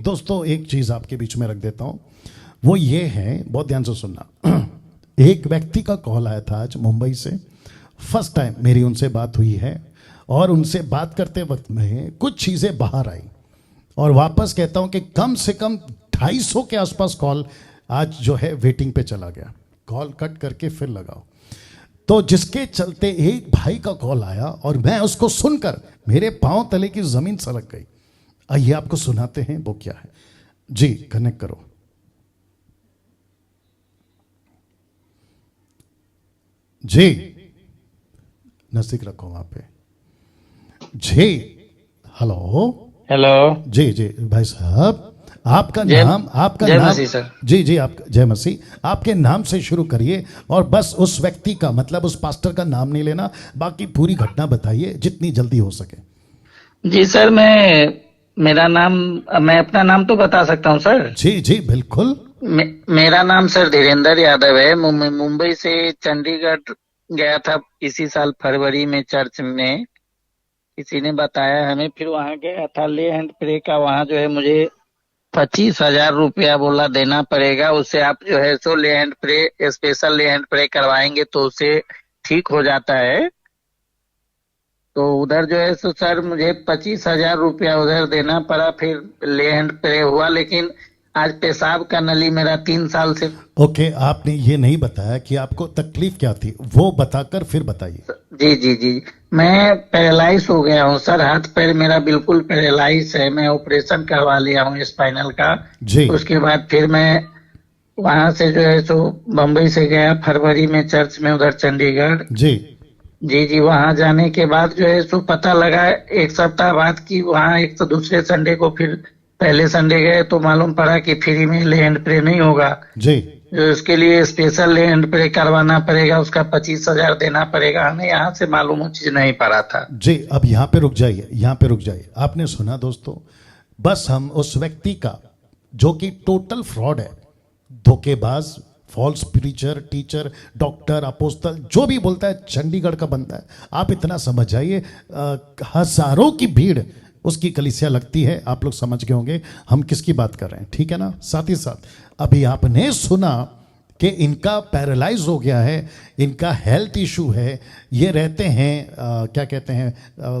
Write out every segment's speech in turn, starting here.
दोस्तों एक चीज आपके बीच में रख देता हूं, वो ये है, बहुत ध्यान से सुनना। एक व्यक्ति का कॉल आया था आज मुंबई से, फर्स्ट टाइम मेरी उनसे बात हुई है और उनसे बात करते वक्त में कुछ चीजें बाहर आई और वापस कहता हूं कि कम से कम 250 के आसपास कॉल आज जो है वेटिंग पे चला गया। कॉल कट करके फिर लगाओ, तो जिसके चलते एक भाई का कॉल आया और मैं उसको सुनकर मेरे पांव तले की जमीन सरक गई। आइए आपको सुनाते हैं वो क्या है। जी कनेक्ट करो। जी नजदीक रखो वहां पे। जी हेलो। हेलो जी जी भाई साहब, आपका जय नाम, आपका जय नाम। मसीह सर। जी जी आप जय मसीह। आपके नाम से शुरू करिए और बस उस व्यक्ति का, मतलब उस पास्टर का नाम नहीं लेना, बाकी पूरी घटना बताइए जितनी जल्दी हो सके। जी सर, मैं अपना नाम तो बता सकता हूँ सर। जी जी बिल्कुल। मेरा नाम सर धीरेन्द्र यादव है। मुंबई से चंडीगढ़ गया था इसी साल फरवरी में। चर्च में किसी ने बताया हमें, फिर वहां गया था ले एंड प्रे का। वहां जो है मुझे 25,000 रुपया बोला देना पड़ेगा। उससे आप जो है सो ले एंड प्रे, स्पेशल ले एंड प्रे करवाएंगे तो उससे ठीक हो जाता है। तो उधर जो है सो सर मुझे 25,000 रुपया उधर देना पड़ा। फिर ले एंड प्रे हुआ, लेकिन आज पेशाब का नली मेरा 3 साल से। ओके, आपने ये नहीं बताया कि आपको तकलीफ क्या थी, वो बताकर फिर बताइए। जी जी जी, मैं पैरालाइज हो गया हूँ सर। हाथ पैर मेरा बिल्कुल पैरालाइज है। मैं ऑपरेशन करवा लिया हूँ स्पाइनल का। जी उसके बाद फिर मैं वहां से जो है सो बम्बई से गया फरवरी में चर्च में, उधर चंडीगढ़। जी जी जी, वहां जाने के बाद जो है सो पता लगा एक सप्ताह बाद कि वहां एक तो दूसरे संडे को, फिर पहले संडे गए तो मालूम पड़ा कि फ्री में ले एंड प्रे नहीं होगा। जी जो उसके लिए स्पेशल ले एंड प्रे करवाना पड़ेगा, उसका 25,000 देना पड़ेगा। हमें यहाँ से मालूम वो चीज नहीं पड़ा था। जी, अब यहाँ पे रुक जाइए, यहाँ पे रुक जाइए। आपने सुना दोस्तों, बस हम उस व्यक्ति का जो कि टोटल फ्रॉड है, धोखेबाज, फॉल्स प्रीचर, टीचर, डॉक्टर, अपोस्तल, जो भी बोलता है चंडीगढ़ का बंदा है। आप इतना समझ जाइए, हजारों की भीड़ उसकी कलीसिया लगती है। आप लोग समझ गए होंगे हम किसकी बात कर रहे हैं, ठीक है ना। साथ ही साथ अभी आपने सुना कि इनका पैरालाइज हो गया है, इनका हेल्थ इशू है। ये रहते हैं क्या कहते हैं,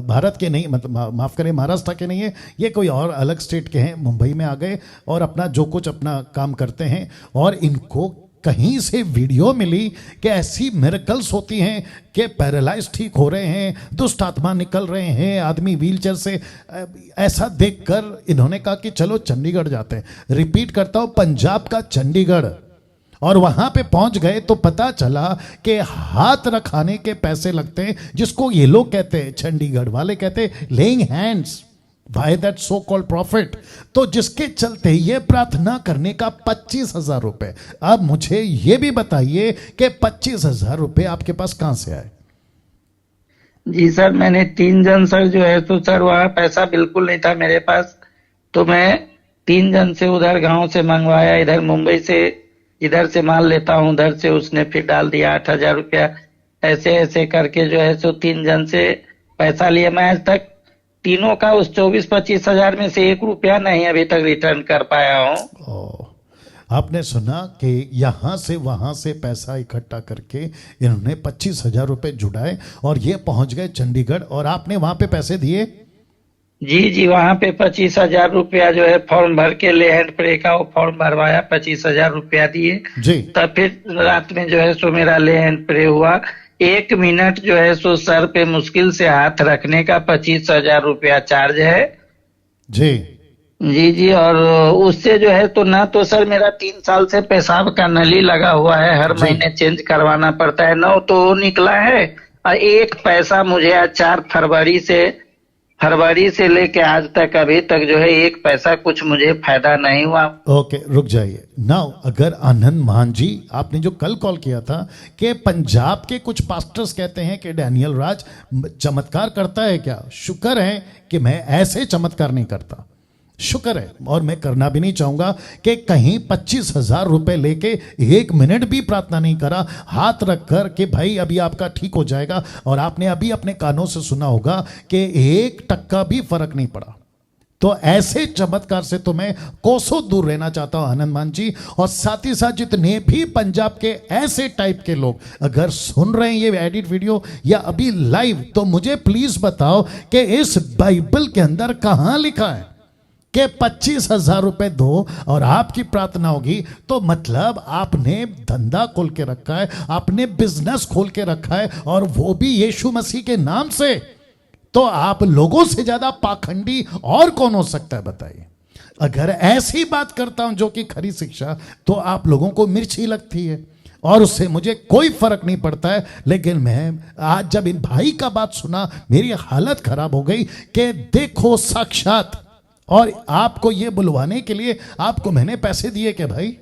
भारत के नहीं, मतलब माफ़ करें महाराष्ट्र के नहीं है, ये कोई और अलग स्टेट के हैं। मुंबई में आ गए और अपना जो कुछ अपना काम करते हैं, और इनको कहीं से वीडियो मिली कि ऐसी मिरेकल्स होती हैं कि पैरालाइज ठीक हो रहे हैं, दुष्ट आत्मा निकल रहे हैं, आदमी व्हीलचेयर से। ऐसा देखकर इन्होंने कहा कि चलो चंडीगढ़ जाते हैं। रिपीट करता हूं, पंजाब का चंडीगढ़। और वहां पे पहुंच गए तो पता चला कि हाथ रखाने के पैसे लगते हैं, जिसको ये लोग कहते हैं, चंडीगढ़ वाले कहते हैं laying hands by that so called profit. तो जिसके चलते ये प्रार्थना करने का 25,000 रुपए। अब मुझे ये भी बताइए कि 25,000 रुपए आपके पास कहां से आए। जी सर, मैंने 3 जन सर जो है तो सर वहाँ पैसा बिल्कुल नहीं था मेरे पास। तो मैं 3 जन से उधर गांव से मंगवाया। इधर मुंबई से इधर से माल लेता हूँ, उधर से उसने फिर डाल दिया 8,000 रुपया। ऐसे ऐसे करके जो है सो 3 जन से पैसा लिया। मैं आज तक तीनों का उस 24-25 हजार में से 1 रुपया नहीं अभी तक रिटर्न कर पाया हूँ। आपने सुना कि यहां से वहां से पैसा इकट्ठा करके इन्होंने 25,000 रुपए जुटाए और ये पहुंच गए चंडीगढ़, और आपने वहां पे पैसे दिए। जी जी, वहां पे 25,000 रुपया जो है फॉर्म भर के ले एंड प्रे का वो फॉर्म भरवाया, 25,000 रुपया दिए। जी तब फिर रात में जो है सो मेरा ले एंड प्रे हुआ। 1 मिनट जो है सो सर पे मुश्किल से हाथ रखने का 25,000 रुपया चार्ज है। जी जी जी, और उससे जो है तो ना तो सर मेरा 3 साल से पेशाब का नली लगा हुआ है, हर महीने चेंज करवाना पड़ता है, ना तो निकला है। और 1 पैसा मुझे आज 4 फरवरी से लेके आज तक अभी तक जो है 1 पैसा कुछ मुझे फायदा नहीं हुआ। ओके रुक जाइए नाउ। अगर आनंद मान जी, आपने जो कल कॉल किया था कि पंजाब के कुछ पास्टर्स कहते हैं कि डैनियल राज चमत्कार करता है क्या, शुक्र है कि मैं ऐसे चमत्कार नहीं करता, शुक्र है। और मैं करना भी नहीं चाहूंगा कि कहीं 25,000 रुपए लेके 1 मिनट भी प्रार्थना नहीं करा हाथ रख कर कि भाई अभी आपका ठीक हो जाएगा। और आपने अभी अपने कानों से सुना होगा कि 1 टक्का भी फर्क नहीं पड़ा। तो ऐसे चमत्कार से तो मैं कोसों दूर रहना चाहता हूं आनंद मान जी। और साथ ही साथ जितने भी पंजाब के ऐसे टाइप के लोग अगर सुन रहे हैं ये एडिट वीडियो या अभी लाइव, तो मुझे प्लीज बताओ कि इस बाइबल के अंदर कहां लिखा है कि 25,000 रुपए दो और आपकी प्रार्थना होगी। तो मतलब आपने धंधा खोल के रखा है, आपने बिजनेस खोल के रखा है, और वो भी यीशु मसीह के नाम से। तो आप लोगों से ज्यादा पाखंडी और कौन हो सकता है बताइए। अगर ऐसी बात करता हूं जो कि खरी शिक्षा, तो आप लोगों को मिर्ची लगती है और उससे मुझे कोई फर्क नहीं पड़ता है। लेकिन मैं आज जब इन भाई का बात सुना, मेरी हालत खराब हो गई कि देखो साक्षात। और आपको ये बुलवाने के लिए आपको मैंने पैसे दिए क्या भाई?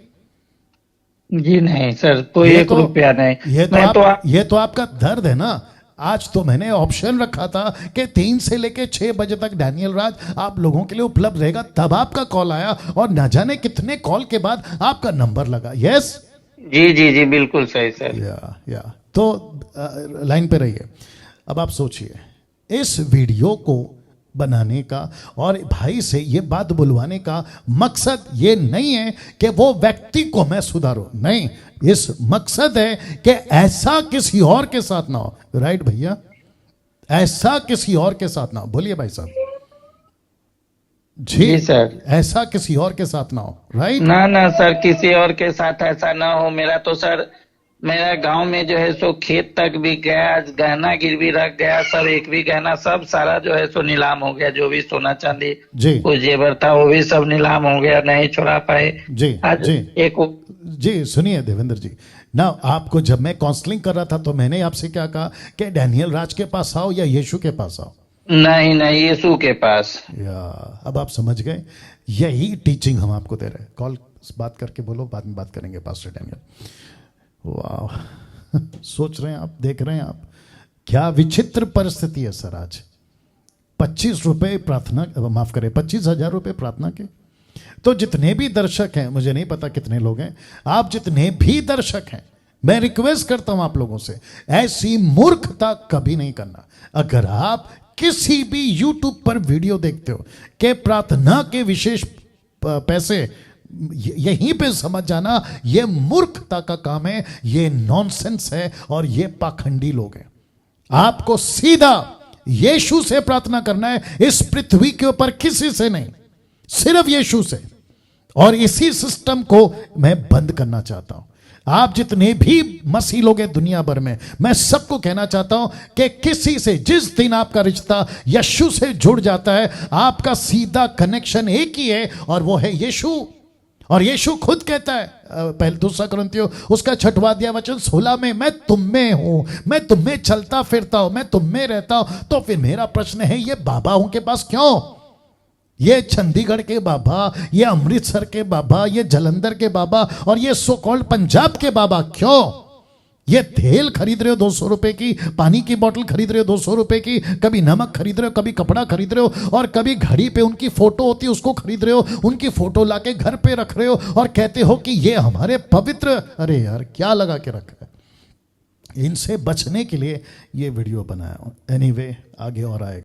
जी नहीं सर, तो 1 रुपया नहीं। ये तो आपका दर्द है ना। आज तो मैंने ऑप्शन रखा था कि 3 से लेके 6 बजे तक डैनियल राज आप लोगों के लिए उपलब्ध रहेगा, तब आपका कॉल आया और न जाने कितने कॉल के बाद आपका नंबर लगा। यस जी जी जी, बिल्कुल सही सर। या तो लाइन पे रहिए। अब आप सोचिए, इस वीडियो को बनाने का और भाई से ये बात बुलवाने का मकसद ये नहीं है कि वो व्यक्ति को मैं सुधारूं, नहीं। इस मकसद है कि ऐसा किसी और के साथ ना हो। राइट भैया, ऐसा किसी और के साथ ना हो। बोलिए भाई साहब। जी सर, ऐसा किसी और के साथ ना हो। राइट ना ना सर, किसी और के साथ ऐसा ना हो। मेरा तो सर, मेरा गांव में जो है सो खेत तक भी गया, गहना गिरवी रख गया, सब एक भी गहना सब सारा जो है सो नीलाम हो गया। जो भी सोना चांदी कुछ जेवर था वो भी सब नीलाम हो गया, नहीं छुड़ा पाए। जी जी एक जी सुनिए देवेंद्र जी ना, आपको जब मैं काउंसलिंग कर रहा था तो मैंने आपसे क्या कहा कि डैनियल राज के पास आओ या यीशु के पास आओ? नहीं नहीं, यीशु के पास। या अब आप समझ गए, यही टीचिंग हम आपको दे रहे हैं। कॉल बात करके बोलो, बाद में बात करेंगे पास्टर डैनियल। वाह सोच रहे हैं आप, देख रहे हैं आप, क्या विचित्र परिस्थिति है सर। आज 25 रुपए प्रार्थना, माफ करें 25,000 रुपए प्रार्थना के। तो जितने भी दर्शक हैं, मुझे नहीं पता कितने लोग हैं, आप जितने भी दर्शक हैं, मैं रिक्वेस्ट करता हूं आप लोगों से, ऐसी मूर्खता कभी नहीं करना। अगर आप किसी भी यूट्यूब पर वीडियो देखते हो कि प्रार्थना के विशेष पैसे, यहीं पे समझ जाना ये मूर्खता का काम है, ये नॉनसेंस है और ये पाखंडी लोग हैं। आपको सीधा यीशु से प्रार्थना करना है, इस पृथ्वी के ऊपर किसी से नहीं, सिर्फ यीशु से। और इसी सिस्टम को मैं बंद करना चाहता हूं। आप जितने भी मसीह लोग हैं दुनिया भर में, मैं सबको कहना चाहता हूं कि किसी से, जिस दिन आपका रिश्ता यीशु से जुड़ जाता है, आपका सीधा कनेक्शन एक ही है और वो है यीशु। और यीशु खुद कहता है, पहले 2 कुरिन्थियों उसका 6वां अध्याय वचन 16 में, मैं तुम में हूं, मैं तुम में चलता फिरता हूं, मैं तुम में रहता हूं। तो फिर मेरा प्रश्न है, ये बाबा हूं के पास क्यों? ये चंडीगढ़ के बाबा, ये अमृतसर के बाबा, ये जलंधर के बाबा और ये सो कॉल्ड पंजाब के बाबा क्यों? ये तेल खरीद रहे हो 200 रुपए की, पानी की बोतल खरीद रहे हो 200 रुपए की, कभी नमक खरीद रहे हो, कभी कपड़ा खरीद रहे हो, और कभी घड़ी पे उनकी फोटो होती है उसको खरीद रहे हो, उनकी फोटो लाके घर पे रख रहे हो और कहते हो कि ये हमारे पवित्र। अरे यार क्या लगा के रखा है? इनसे बचने के लिए ये वीडियो बनाया हूं। एनीवे, आगे और आएगा।